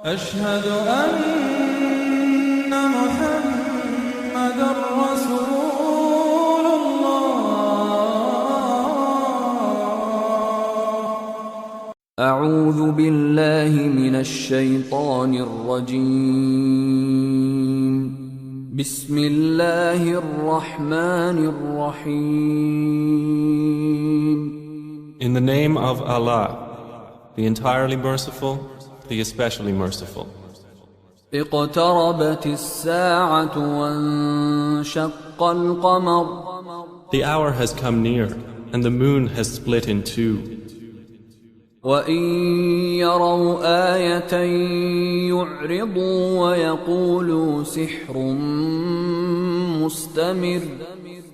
أشهد أن محمدًا رسول الله. أعوذ بالله من الشيطان الرجيم. بسم الله الرحمن الرحيم. In the name of Allah, the entirely merciful, the especially merciful. اقتربت الساعة وانشق القمر. The hour has come near, and the moon has split in two. وإن يروا آية يعرضوا ويقولوا سحر مستمر.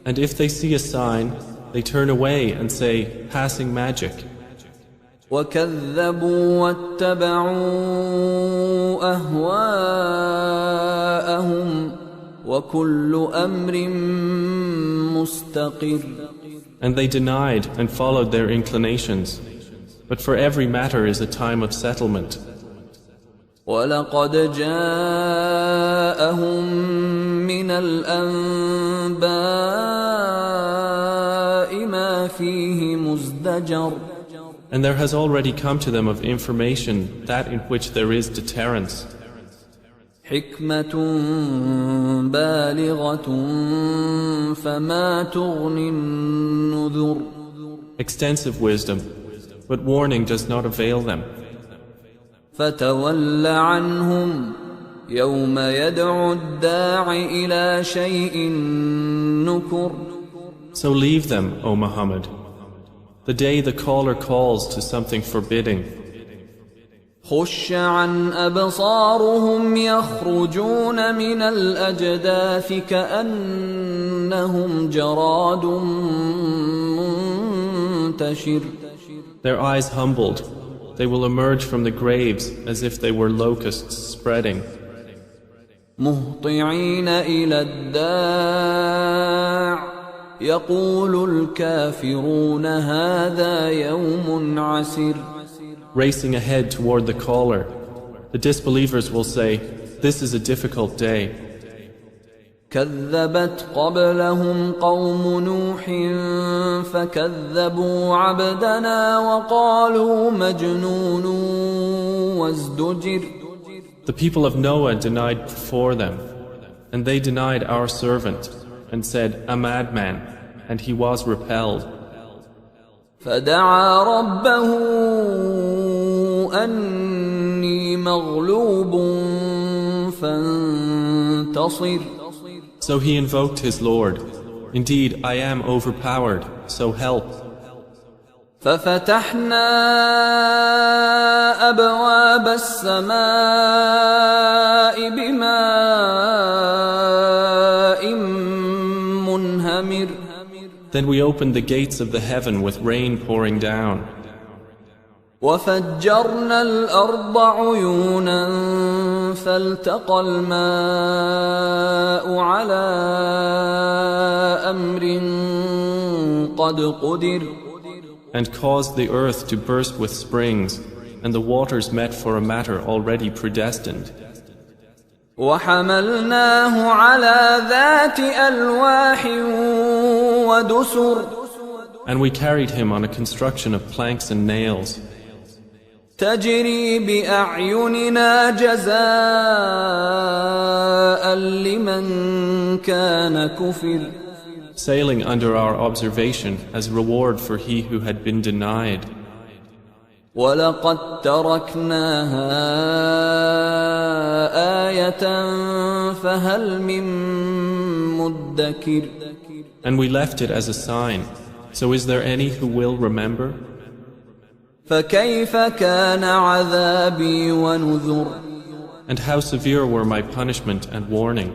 And if they see a sign, they turn away and say, passing magic. وكذبوا واتبعوا أهواءهم وكل أمر مستقر. And they denied and followed their inclinations. But for every matter is a time of settlement. وَلَقَدْ جَاءَهُم مِّنَ الْأَنبَاءِ مَا فِيهِ مُزْدَجَرٌ. And there has already come to them of information that in which there is deterrence. حِكْمَةٌ بَالِغَةٌ فَمَا تُغْنِ النُّذُرُ. Extensive wisdom, but warning does not avail them. فَتَوَلَّ عَنْهُمْ يَوْمَ يَدْعُ الدَّاعِ إِلَى شَيْءٍ نُكُرٍ. So leave them, O Muhammad, the day the caller calls to something forbidding. خُشَّ عَنْ أَبْصَارُهُمْ يَخْرُجُونَ مِنَ الْأَجْدَاثِ كَأَنَّهُمْ جَرَادٌ مُنْتَشِرٌ. Their eyes humbled, they will emerge from the graves as if they were locusts spreading. مُهْطِعِينَ إِلَى الدَّاعِ يَقُولُ الْكَافِرُونَ هَذَا يَوْمٌ عَسِرٌ. Racing ahead toward the caller, the disbelievers will say, this is a difficult day. كذبت قبلهم قوم نوح فكذبوا عبدنا وقالوا مجنون وازدجر. The people of Noah denied before them, and they denied our servant, and said, a madman, and he was repelled. فدعا ربه أني مغلوب فانتصر. So he invoked his Lord, indeed I am overpowered, so help. ففتحنا أبواب السماء بماء منهمر. Then we opened the gates of the heaven with rain pouring down. وفجرنا الأرض عيونا فالتقى الماء على أمر قد قدر. And caused the earth to burst with springs, and the waters met for a matter already predestined. وحملناه على ذات ألواح ودسر. And we carried him on a construction of planks and nails. تجري بأعيننا جزاء لمن كان كفر. Sailing under our observation as reward for he who had been denied. وَلَقَدْ تَرَكْنَاهَا آيَةً فَهَلْ مِن مُدَّكِرٍ. And we left it as a sign, so is there any who will remember? فَكَيْفَ كَانَ عَذَابِي وَنُذُرِ. And how severe were my punishment and warning.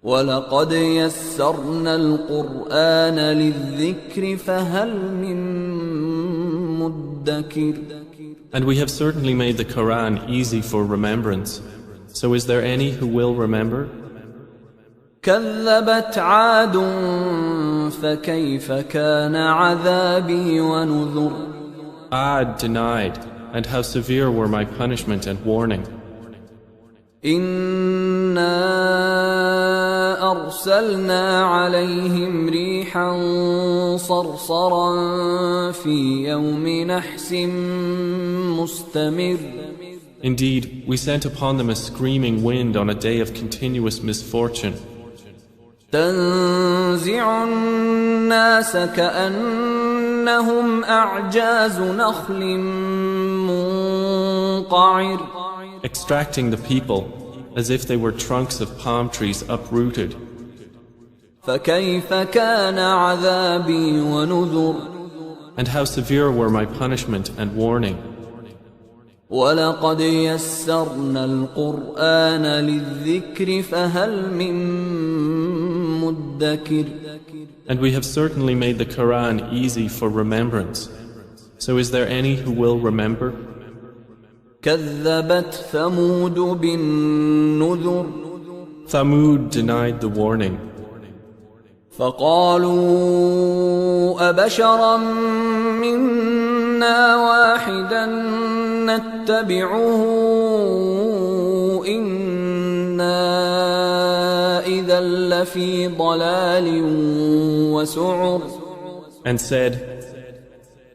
وَلَقَدْ يَسَّرْنَا الْقُرْآنَ لِلذِّكْرِ فَهَلْ مِن مُدَّكِرٍ. And we have certainly made the Quran easy for remembrance, so is there any who will remember? كذبت عاد فكيف كان عذابي ونذر. Ad denied, and how severe were my punishment and warning. إنا أرسلنا عليهم ريحا صرصرا في يوم نحس مستمر. Indeed, we sent upon them a screaming wind on a day of continuous misfortune. تنزع الناس كأنهم أعجاز نخل منقعر. Extracting the people as if they were trunks of palm trees uprooted. فكيف كان عذابي ونذر. And how severe were my punishment and warning. ولقد يسرنا القرآن للذكر فهل من مدكر. And we have certainly made the Quran easy for remembrance. So is there any who will remember? كذبت ثمود بالنذر. Thamud denied the warning. فقالوا أبشرا منا واحدا نتبعه إنا إذا لفي ضلال وسعر. And said,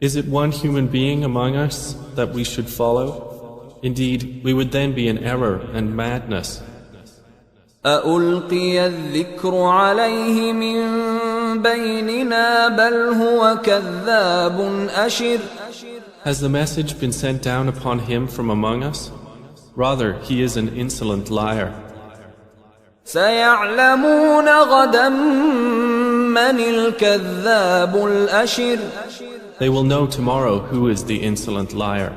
is it one human being among us that we should follow? Indeed, we would then be in error and madness. أألقي الذكر عليه من بيننا بل هو كذاب أشر. Has the message been sent down upon him from among us? Rather, he is an insolent liar. سيعلمون غدا من الكذاب الأشر. They will know tomorrow who is the insolent liar.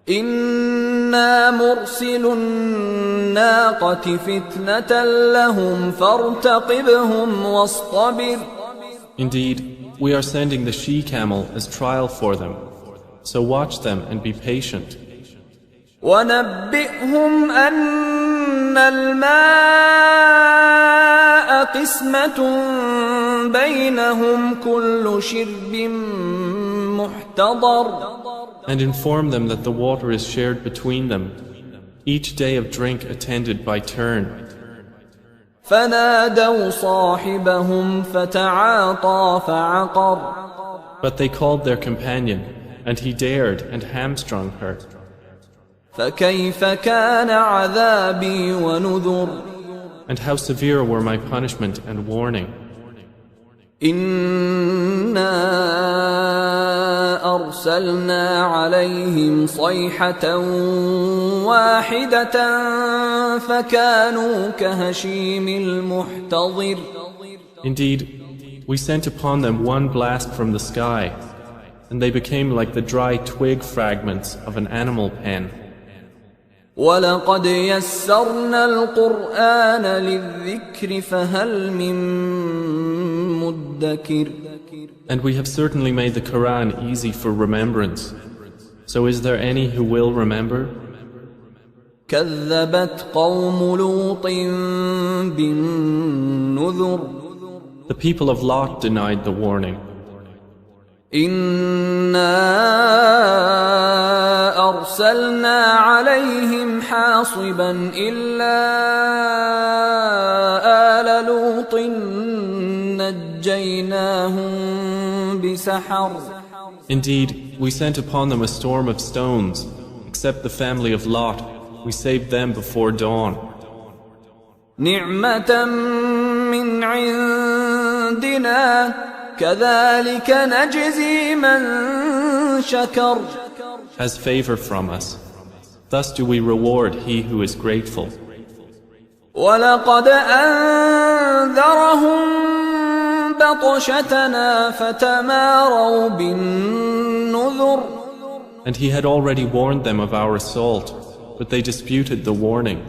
إنا مرسل الناقة فتنة لهم فارتقبهم واصطبر. Indeed, we are sending the she-camel as trial for them. So watch them and be patient. ونبئهم أن الماء قسمة بينهم كل شرب محتضر. And inform them that the water is shared between them, each day of drink attended by turn. فنادوا صاحبهم فتعاطى فعقر. But they called their companion, and he dared and hamstrung her. فكيف كان عذابي ونذر. And how severe were my punishment and warning. إنا أرسلنا عليهم صيحة واحدة فكانوا كهشيم المحتضر. Indeed, we sent upon them one blast from the sky, and they became like the dry twig fragments of an animal pen. ولقد يسرنا القرآن للذكر فهل من مدكر. And we have certainly made the Quran easy for remembrance. So is there any who will remember? كذبت قوم لوط بالنذر. The people of Lot denied the warning. إنا أرسلنا عليهم حاصبا إلا آل لوط نجيناهم بسحر. Indeed, we sent upon them a storm of stones, except the family of Lot. We saved them before dawn. نعمة من عندنا كذلك نجزي من شكر. As favor from us. Thus do we reward he who is grateful. ولقد أنذرهم بطشتنا فتماروا بالنذر. And he had already warned them of our assault, but they disputed the warning.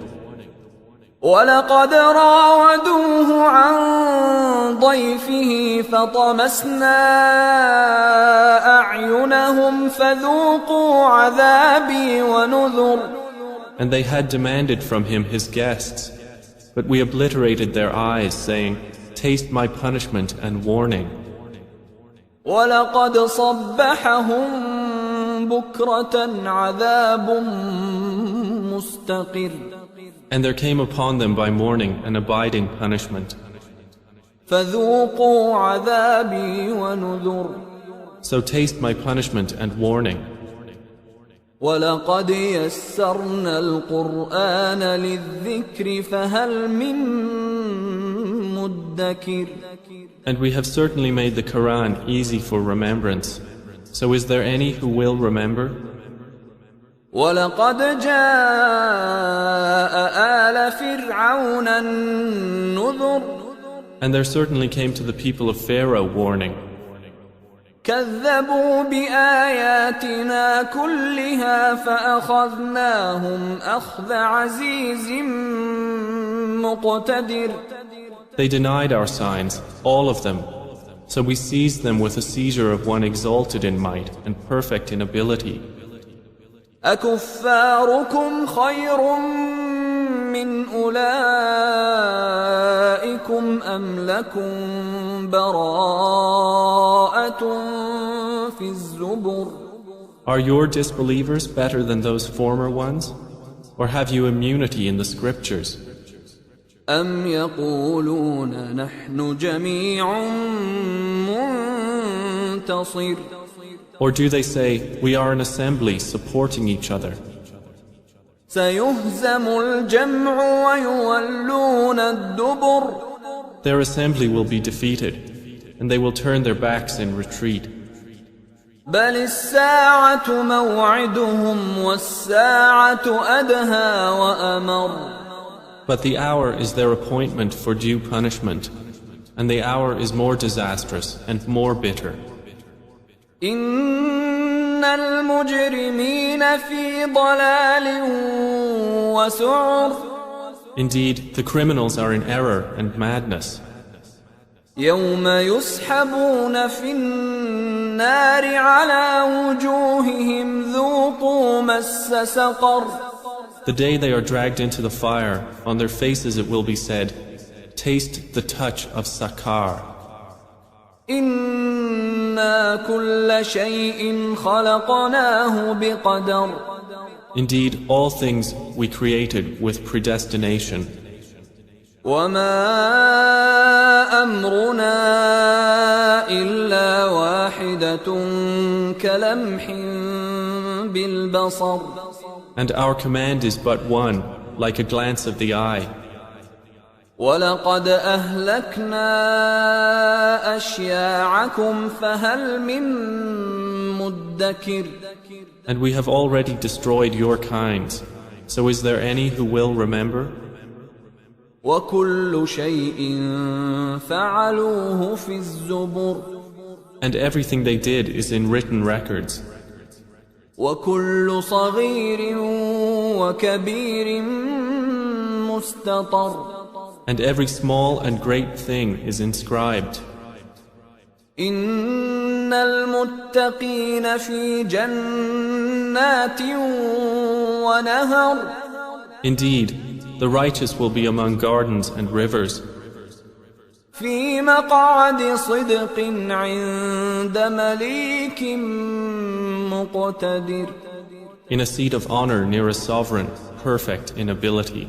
ولقد راودوه عن ضيفه فطمسنا أعينهم فذوقوا عذابي ونذر. And they had demanded from him his guests, but we obliterated their eyes, saying, taste my punishment and warning. ولقد صبحهم بكرة عذاب مستقر. And there came upon them by morning an abiding punishment. فذوقوا عذابي ونذر. So taste my punishment and warning. ولقد يسرنا القرآن للذكر فهل من مدكر. And we have certainly made the Quran easy for remembrance. So is there any who will remember? ولقد جاء آل فرعون النذر. And there certainly came to the people of Pharaoh warning. كذبوا بآياتنا كلها فأخذناهم أخذ عزيز مقتدر. They denied our signs, all of them. So we seized them with a seizure of one exalted in might and perfect in ability. أكفاركم خير من أولئكم أم لكم براءة في الزبر. Are your disbelievers better than those former ones? Or have you immunity in the scriptures? أم يقولون نحن جميع منتصر. Or do they say, we are an assembly supporting each other? سيهزم الجمع ويولون الدبر. Their assembly will be defeated, and they will turn their backs in retreat. بل الساعة موعدهم والساعة أدهى وأمر. But the hour is their appointment for due punishment, and the hour is more disastrous and more bitter. إن المجرمين في ضلال وسعر. Indeed, the criminals are in error and madness. يوم يسحبون في النار على وجوههم ذوقوا مس سقر. The day they are dragged into the fire, on their faces it will be said, taste the touch of Sakar. إنا كل شيء خلقناه بقدر. Indeed, all things we created with predestination. وما أمرنا إلا واحدة كلمح بالبصر. And our command is but one, like a glance of the eye. ولقد أهلكنا أشياعكم فهل من مدكر. And we have already destroyed your kinds. So is there any who will remember? وكل شيء فعلوه في الزبر. And everything they did is in written records. وكل صغير وكبير مستطر. And every small and great thing is inscribed. إن المتقين في جنات ونهر. Indeed, the righteous will be among gardens and rivers. في مقعد صدق عند مليك مقتدر. In a seat of honor near a sovereign, perfect in ability.